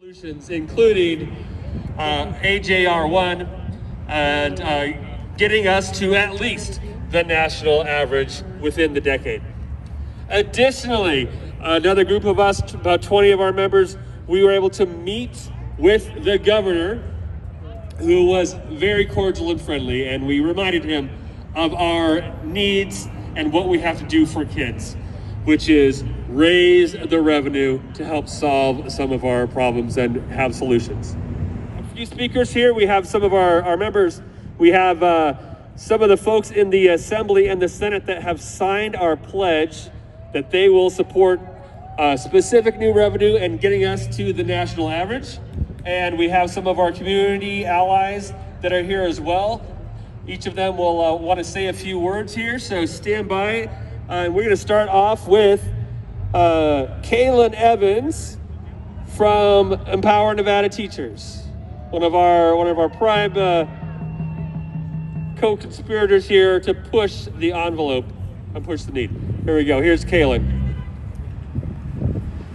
Solutions, including AJR1 and getting us to at least the national average within the decade. Additionally, another group of us, about 20 of our members, we were able to meet with the governor, who was very cordial and friendly, and we reminded him of our needs and what we have to do for kids, which is raise the revenue to help solve some of our problems and have solutions. A few speakers here. We have some of our members. We have some of the folks in the Assembly and the Senate that have signed our pledge that they will support specific new revenue and getting us to the national average. And we have some of our community allies that are here as well. Each of them will want to say a few words here, so stand by. And we're going to start off with Kaylin Evans from Empower Nevada Teachers, one of our prime co-conspirators here to push the envelope and push the need. Here we go. Here's Kaylin.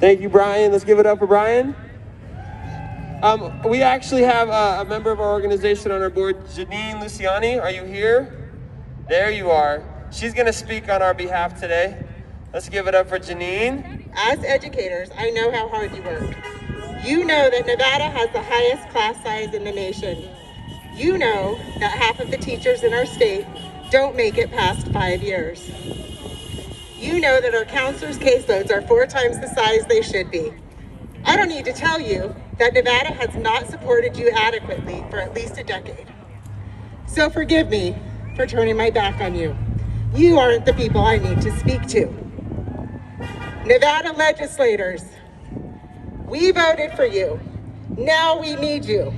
Thank you, Brian. Let's give it up for Brian. We actually have a member of our organization on our board, Janine Luciani. Are you here? There you are. She's going to speak on our behalf today. Let's give it up for Janine. As educators, I know how hard you work. You know that Nevada has the highest class size in the nation. You know that half of the teachers in our state don't make it past 5 years. You know that our counselors' caseloads are 4 times the size they should be. I don't need to tell you that Nevada has not supported you adequately for at least a decade. So forgive me for turning my back on you. You aren't the people I need to speak to. Nevada legislators, we voted for you. Now we need you.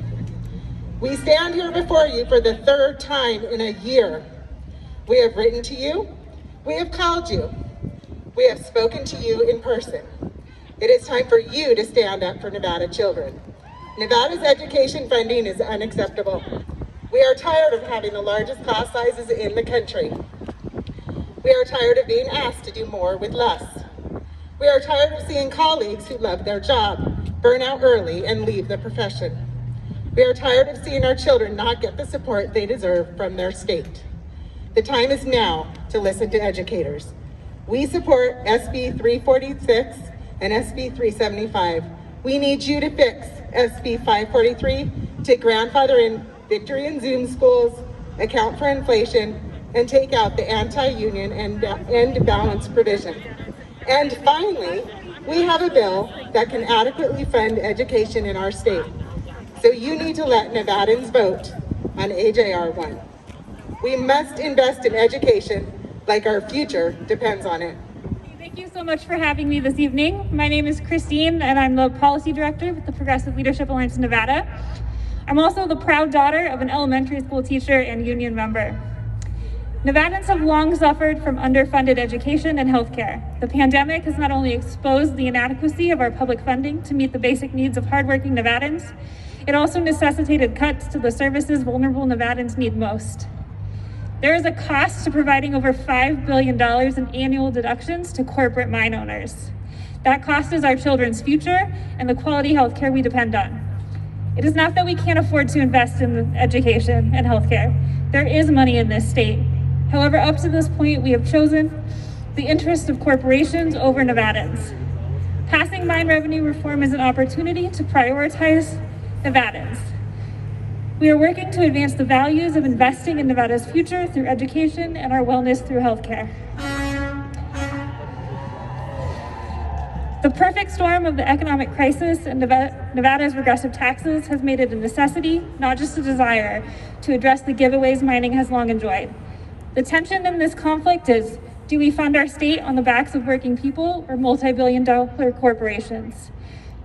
We stand here before you for the 3rd time in a year. We have written to you. We have called you. We have spoken to you in person. It is time for you to stand up for Nevada children. Nevada's education funding is unacceptable. We are tired of having the largest class sizes in the country. We are tired of being asked to do more with less. We are tired of seeing colleagues who love their job burn out early and leave the profession. We are tired of seeing our children not get the support they deserve from their state. The time is now to listen to educators. We support SB 346 and SB 375. We need you to fix SB 543 to grandfather in Victory in Zoom schools, account for inflation, and take out the anti-union and end balance provision. And finally, we have a bill that can adequately fund education in our state. So you need to let Nevadans vote on AJR1. We must invest in education like our future depends on it. Thank you so much for having me this evening. My name is Christine, and I'm the Policy Director with the Progressive Leadership Alliance in Nevada. I'm also the proud daughter of an elementary school teacher and union member. Nevadans have long suffered from underfunded education and healthcare. The pandemic has not only exposed the inadequacy of our public funding to meet the basic needs of hardworking Nevadans, it also necessitated cuts to the services vulnerable Nevadans need most. There is a cost to providing over $5 billion in annual deductions to corporate mine owners. That cost is our children's future and the quality healthcare we depend on. It is not that we can't afford to invest in education and healthcare. There is money in this state. However, up to this point, we have chosen the interest of corporations over Nevadans. Passing mine revenue reform is an opportunity to prioritize Nevadans. We are working to advance the values of investing in Nevada's future through education and our wellness through healthcare. The perfect storm of the economic crisis and Nevada's regressive taxes has made it a necessity, not just a desire, to address the giveaways mining has long enjoyed. The tension in this conflict is, do we fund our state on the backs of working people or multi-billion-dollar corporations?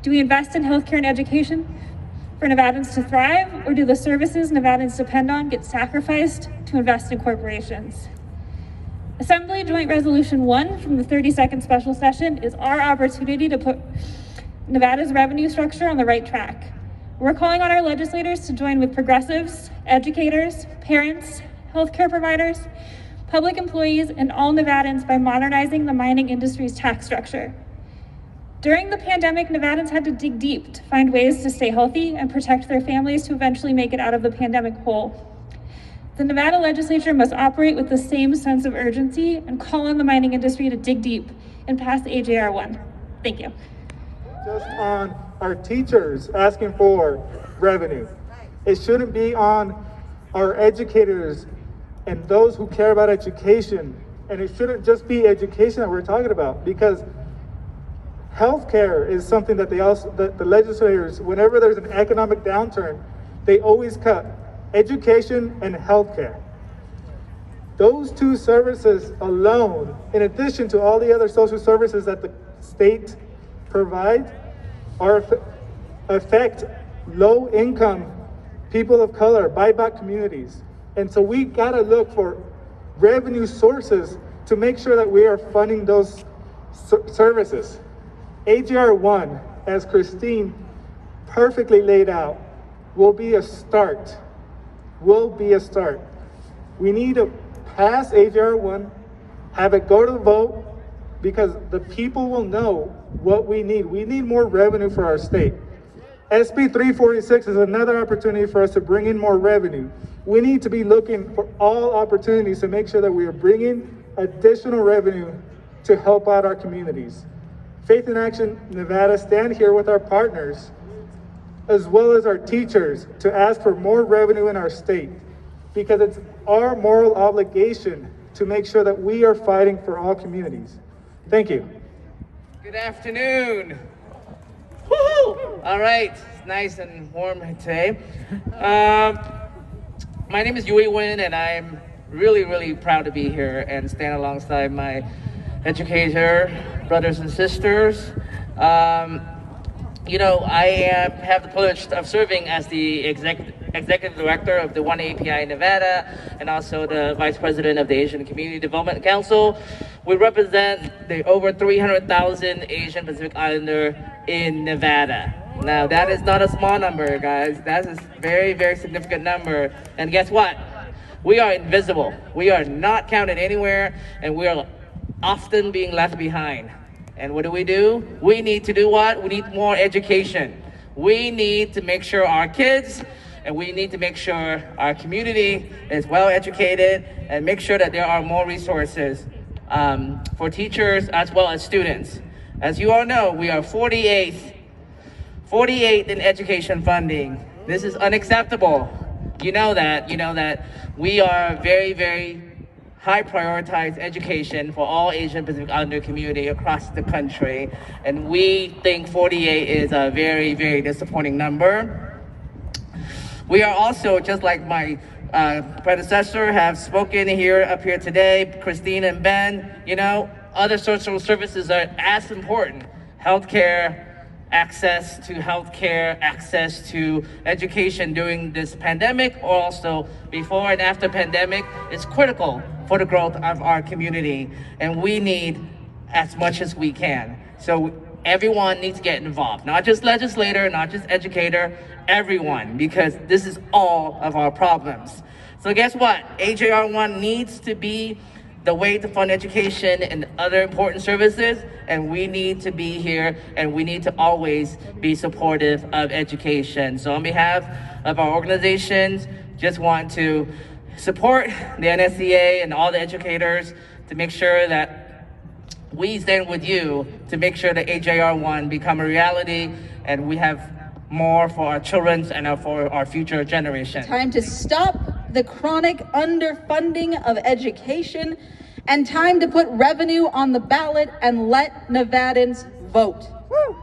Do we invest in healthcare and education for Nevadans to thrive, or do the services Nevadans depend on get sacrificed to invest in corporations? Assembly Joint Resolution 1 from the 32nd special session is our opportunity to put Nevada's revenue structure on the right track. We're calling on our legislators to join with progressives, educators, parents, healthcare providers, public employees, and all Nevadans by modernizing the mining industry's tax structure. During the pandemic, Nevadans had to dig deep to find ways to stay healthy and protect their families to eventually make it out of the pandemic hole. The Nevada legislature must operate with the same sense of urgency and call on the mining industry to dig deep and pass AJR 1. Thank you. Just on our teachers asking for revenue. It shouldn't be on our educators and those who care about education. And it shouldn't just be education that we're talking about, because healthcare is something that the legislators, whenever there's an economic downturn, they always cut education and healthcare. Those two services alone, in addition to all the other social services that the state provides, affect low-income people of color, BIPOC communities. And so we gotta look for revenue sources to make sure that we are funding those services. AJR 1, as Christine perfectly laid out, will be a start. We need to pass AJR 1, have it go to the vote, because the people will know what we need. We need more revenue for our state. SB 346 is another opportunity for us to bring in more revenue. We need to be looking for all opportunities to make sure that we are bringing additional revenue to help out our communities. Faith in Action Nevada stand here with our partners, as well as our teachers, to ask for more revenue in our state, because it's our moral obligation to make sure that we are fighting for all communities. Thank you. Good afternoon. Woo-hoo! All right, it's nice and warm today. My name is Yui Win, and I'm really proud to be here and stand alongside my educator brothers and sisters. You know, I have the privilege of serving as the executive director of the One API Nevada, and also the vice president of the Asian Community Development Council. We represent the over 300,000 Asian Pacific Islander in Nevada. Now, that is not a small number, guys. That is a very significant number. And guess what? We are invisible. We are not counted anywhere, and we are often being left behind. And what do? We need to do what? We need more education. We need to make sure our kids, and we need to make sure our community is well educated, and make sure that there are more resources for teachers as well as students. As you all know, we are 48th in education funding. This is unacceptable. You know that we are very high prioritized education for all Asian Pacific Islander community across the country. And we think 48 is a very disappointing number. We are also, just like my predecessor have spoken up here today, Christine and Ben, you know, other social services are as important. Healthcare, access to healthcare, access to education during this pandemic, or also before and after pandemic, is critical for the growth of our community. And we need as much as we can. So everyone needs to get involved, not just legislator, not just educator, everyone, because this is all of our problems. So guess what? AJR 1 needs to be the way to fund education and other important services, and we need to be here, and we need to always be supportive of education. So on behalf of our organizations, just want to support the NSEA and all the educators to make sure that we stand with you to make sure that AJR 1 become a reality, and we have more for our children and for our future generation. Time to stop the chronic underfunding of education, and time to put revenue on the ballot and let Nevadans vote. Woo.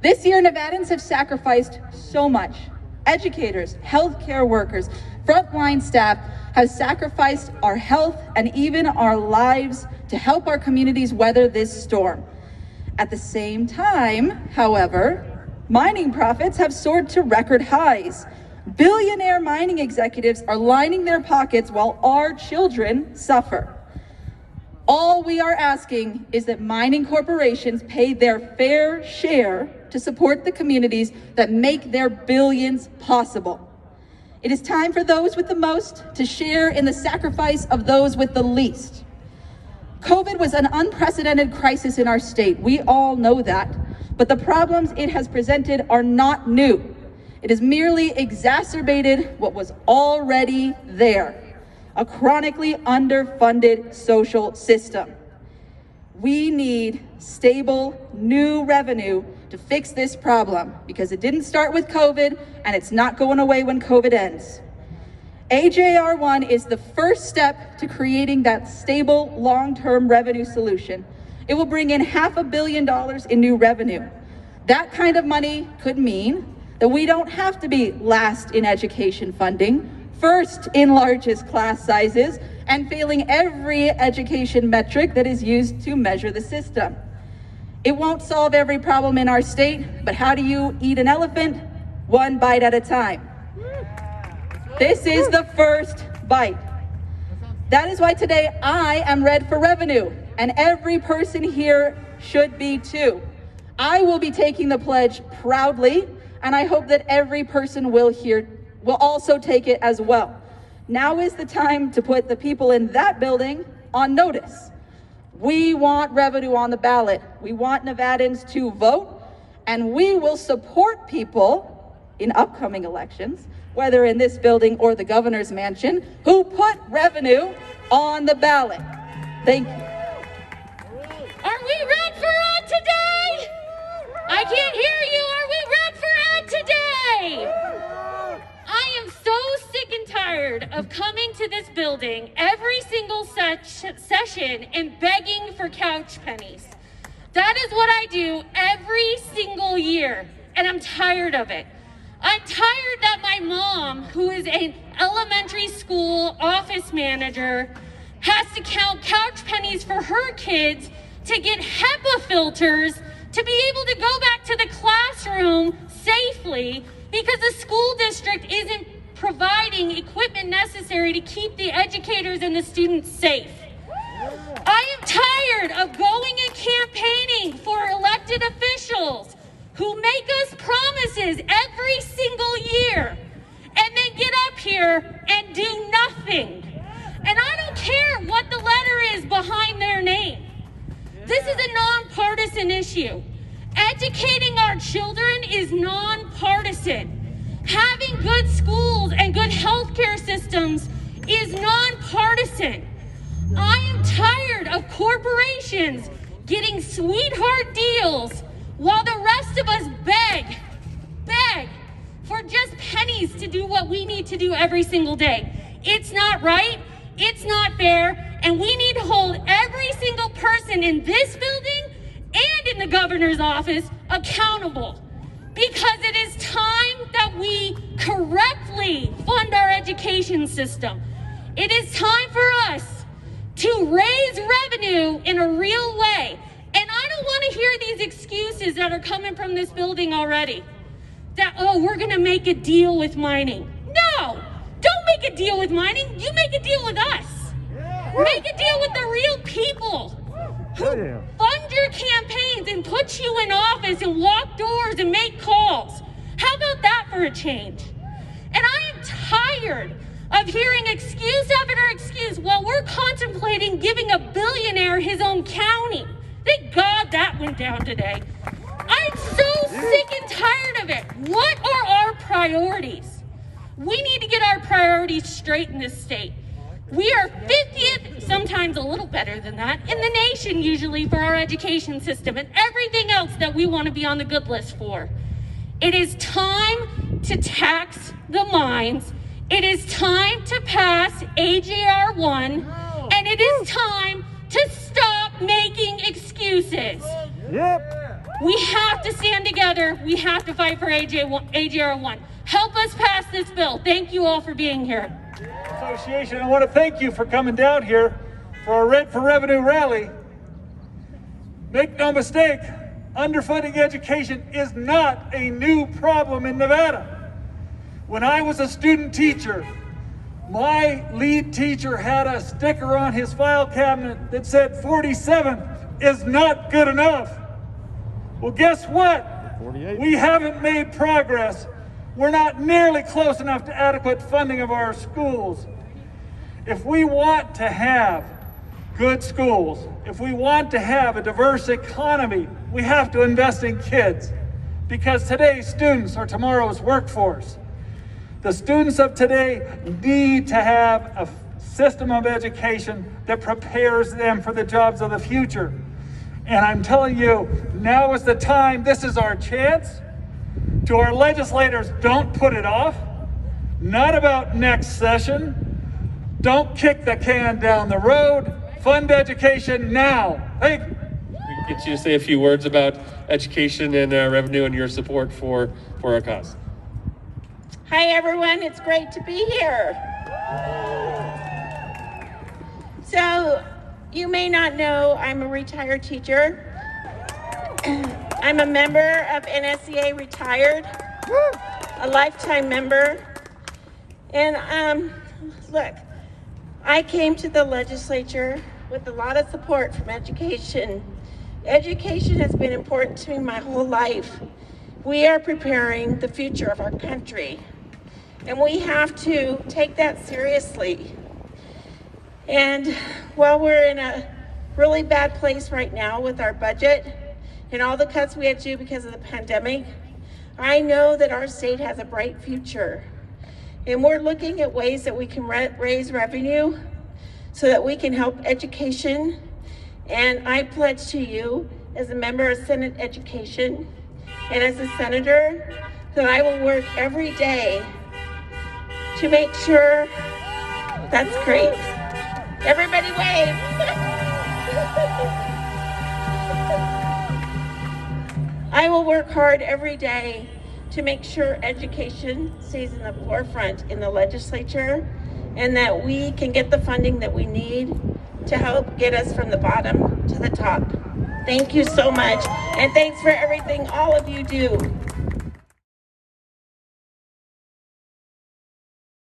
This year, Nevadans have sacrificed so much. Educators, healthcare workers, frontline staff have sacrificed our health and even our lives to help our communities weather this storm. At the same time, however, mining profits have soared to record highs. Billionaire mining executives are lining their pockets while our children suffer. All we are asking is that mining corporations pay their fair share to support the communities that make their billions possible. It is time for those with the most to share in the sacrifice of those with the least. COVID was an unprecedented crisis in our state. We all know that. But the problems it has presented are not new. It has merely exacerbated what was already there, a chronically underfunded social system. We need stable, new revenue to fix this problem because it didn't start with COVID and it's not going away when COVID ends. AJR1 is the first step to creating that stable, long-term revenue solution. It will bring in $500 million in new revenue. That kind of money could mean that we don't have to be last in education funding, first in largest class sizes, and failing every education metric that is used to measure the system. It won't solve every problem in our state, but how do you eat an elephant? One bite at a time. This is the first bite. That is why today I am red for revenue, and every person here should be too. I will be taking the pledge proudly, and I hope that every person will also take it as well. Now is the time to put the people in that building on notice. We want revenue on the ballot. We want Nevadans to vote, and we will support people in upcoming elections, whether in this building or the governor's mansion, who put revenue on the ballot. Thank you. Are we red for Ed today? I can't hear you. Are we red for Ed today? I am so sick and tired of coming to this building every single session and begging for couch pennies. That is what I do every single year, and I'm tired of it. I'm tired that my mom, who is an elementary school office manager, has to count couch pennies for her kids to get HEPA filters to be able to go back to the classroom safely because the school district isn't providing equipment necessary to keep the educators and the students safe. I am tired of going and campaigning for elected officials who make us promises every single year and then get up here and do nothing. And I don't care what the letter is behind their name. This is a nonpartisan issue. Educating our children is nonpartisan. Having good schools and good healthcare systems is nonpartisan. I am tired of corporations getting sweetheart deals while the rest of us beg for just pennies to do what we need to do every single day. It's not right, it's not fair, and we need to hold every single person in this building and in the governor's office accountable, because it is time that we correctly fund our education system. It is time for us to raise revenue in a real way. And I don't want to hear these excuses that are coming from this building already. That, oh, we're going to make a deal with mining. No, don't make a deal with mining. You make a deal with us. Make a deal with the real people who fund your campaigns and put you in office and walk doors and make calls. How about that for a change? And I am tired of hearing excuse after excuse while we're contemplating giving a billionaire his own county. Thank God that went down today. I'm so sick and tired of it. What are our priorities? We need to get our priorities straight in this state. We are 50th, sometimes a little better than that, in the nation usually for our education system and everything else that we want to be on the good list for. It is time to tax the mines. It is time to pass AJR1, and it is time to stop making excuses. We have to stand together. We have to fight for AJR1. Help us pass this bill. Thank you all for being here. Association, I want to thank you for coming down here for our Red for Revenue rally. Make no mistake, underfunding education is not a new problem in Nevada. When I was a student teacher, my lead teacher had a sticker on his file cabinet that said 47 is not good enough. Well, guess what? 48. We haven't made progress. We're not nearly close enough to adequate funding of our schools. If we want to have good schools, if we want to have a diverse economy, we have to invest in kids, because today's students are tomorrow's workforce. The students of today need to have a system of education that prepares them for the jobs of the future. And I'm telling you, now is the time. This is our chance. To our legislators, don't put it off. Not about next session. Don't kick the can down the road. Fund education now. Thank you. We can get you to say a few words about education and revenue and your support for our cause. Hi everyone, it's great to be here. So, you may not know I'm a retired teacher. I'm a member of NSEA Retired, a lifetime member. And look, I came to the legislature with a lot of support from education. Education has been important to me my whole life. We are preparing the future of our country, and we have to take that seriously. And while we're in a really bad place right now with our budget and all the cuts we had to do because of the pandemic, I know that our state has a bright future. And we're looking at ways that we can raise revenue so that we can help education. And I pledge to you, as a member of Senate Education and as a senator, that I will work every day to make sure. That's great. Everybody wave. I will work hard every day to make sure education stays in the forefront in the legislature, and that we can get the funding that we need to help get us from the bottom to the top. Thank you so much, and thanks for everything all of you do.